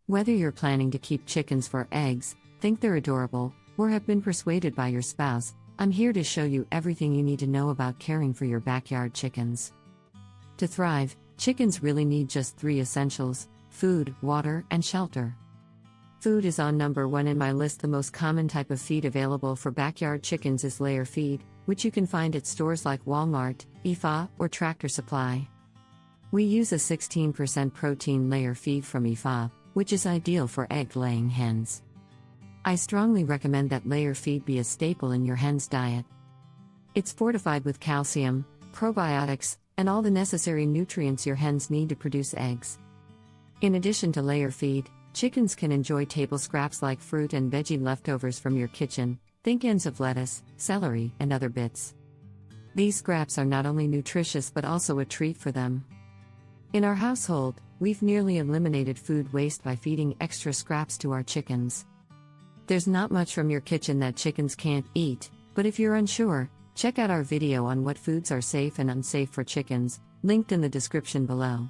Whether you're planning to keep chickens for eggs, think they're adorable, or have been persuaded by your spouse, I'm here to show you everything you need to know about caring for your backyard chickens. To thrive, chickens really need just 3 essentials: food, water, and shelter. Food is on number 1 in my list. The most common type of feed available for backyard chickens is layer feed, which you can find at stores like Walmart, IFA, or Tractor Supply. We use a 16% protein layer feed from IFA, which is ideal for egg-laying hens. I strongly recommend that layer feed be a staple in your hen's diet. It's fortified with calcium, probiotics, and all the necessary nutrients your hens need to produce eggs. In addition to layer feed, chickens can enjoy table scraps like fruit and veggie leftovers from your kitchen. Think ends of lettuce, celery, and other bits. These scraps are not only nutritious but also a treat for them. In our household, we've nearly eliminated food waste by feeding extra scraps to our chickens. There's not much from your kitchen that chickens can't eat, but if you're unsure, check out our video on what foods are safe and unsafe for chickens, linked in the description below.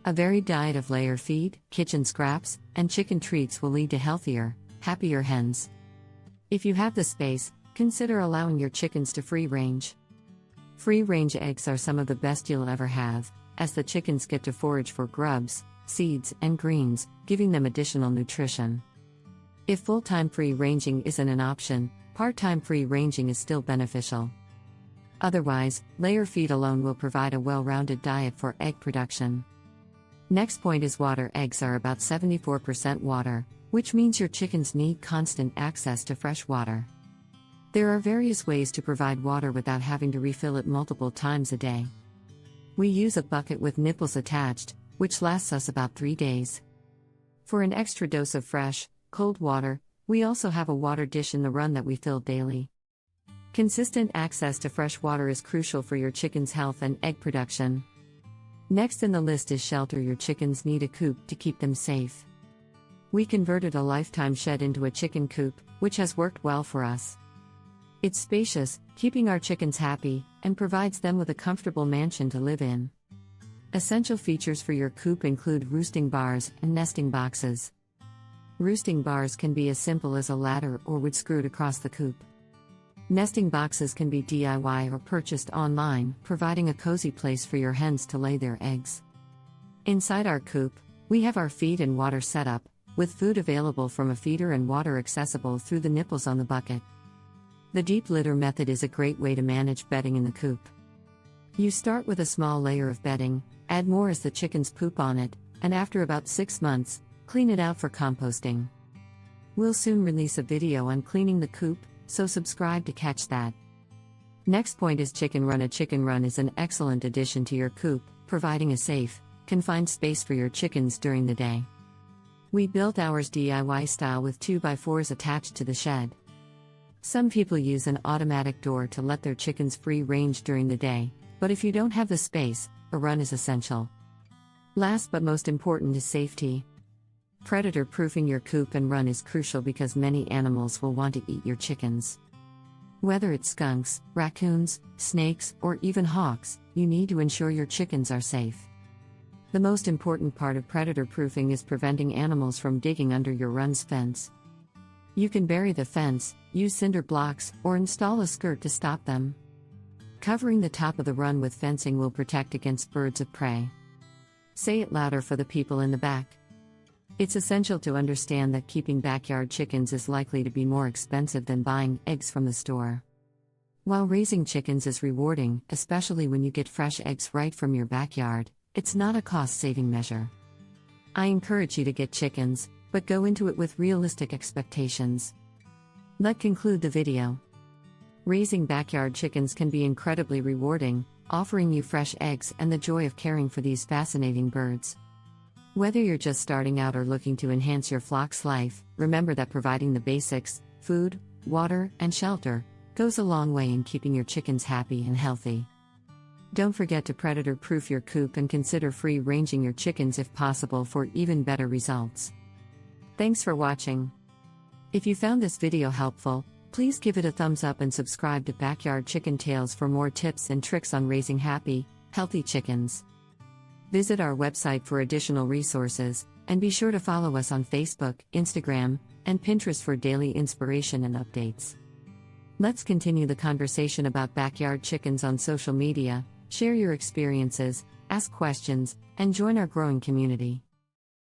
A varied diet of layer feed, kitchen scraps, and chicken treats will lead to healthier, happier hens. If you have the space, consider allowing your chickens to free range. Free range eggs are some of the best you'll ever have, as the chickens get to forage for grubs, seeds, and greens, giving them additional nutrition. If full-time free ranging isn't an option, part-time free ranging is still beneficial. Otherwise, layer feed alone will provide a well-rounded diet for egg production. Next point is water. Eggs are about 74% water, which means your chickens need constant access to fresh water. There are various ways to provide water without having to refill it multiple times a day. We use a bucket with nipples attached, which lasts us about 3 days. For an extra dose of fresh, cold water, we also have a water dish in the run that we fill daily. Consistent access to fresh water is crucial for your chicken's health and egg production. Next in the list is shelter. Your chickens need a coop to keep them safe. We converted a lifetime shed into a chicken coop, which has worked well for us. It's spacious, keeping our chickens happy, and provides them with a comfortable mansion to live in. Essential features for your coop include roosting bars and nesting boxes. Roosting bars can be as simple as a ladder or wood screwed across the coop. Nesting boxes can be DIY or purchased online, providing a cozy place for your hens to lay their eggs. Inside our coop, we have our feed and water setup, with food available from a feeder and water accessible through the nipples on the bucket. The deep litter method is a great way to manage bedding in the coop. You start with a small layer of bedding, add more as the chickens poop on it, and after about 6 months, clean it out for composting. We'll soon release a video on cleaning the coop, so subscribe to catch that. Next point is chicken run. A chicken run is an excellent addition to your coop, providing a safe, confined space for your chickens during the day. We built ours DIY style with 2x4s attached to the shed. Some people use an automatic door to let their chickens free range during the day, but if you don't have the space, a run is essential. Last but most important is safety. Predator-proofing your coop and run is crucial because many animals will want to eat your chickens. Whether it's skunks, raccoons, snakes, or even hawks, you need to ensure your chickens are safe. The most important part of predator-proofing is preventing animals from digging under your run's fence. You can bury the fence, use cinder blocks, or install a skirt to stop them. Covering the top of the run with fencing will protect against birds of prey. Say it louder for the people in the back. It's essential to understand that keeping backyard chickens is likely to be more expensive than buying eggs from the store. While raising chickens is rewarding, especially when you get fresh eggs right from your backyard, it's not a cost-saving measure. I encourage you to get chickens, but go into it with realistic expectations. Let's conclude the video. Raising backyard chickens can be incredibly rewarding, offering you fresh eggs and the joy of caring for these fascinating birds. Whether you're just starting out or looking to enhance your flock's life, remember that providing the basics, food, water, and shelter, goes a long way in keeping your chickens happy and healthy. Don't forget to predator-proof your coop and consider free-ranging your chickens if possible for even better results. Thanks for watching. If you found this video helpful, please give it a thumbs up and subscribe to Backyard Chicken Tales for more tips and tricks on raising happy, healthy chickens. Visit our website for additional resources, And be sure to follow us on Facebook, Instagram, and Pinterest for daily inspiration and updates. Let's continue the conversation about backyard chickens on social media, share your experiences, ask questions, and join our growing community.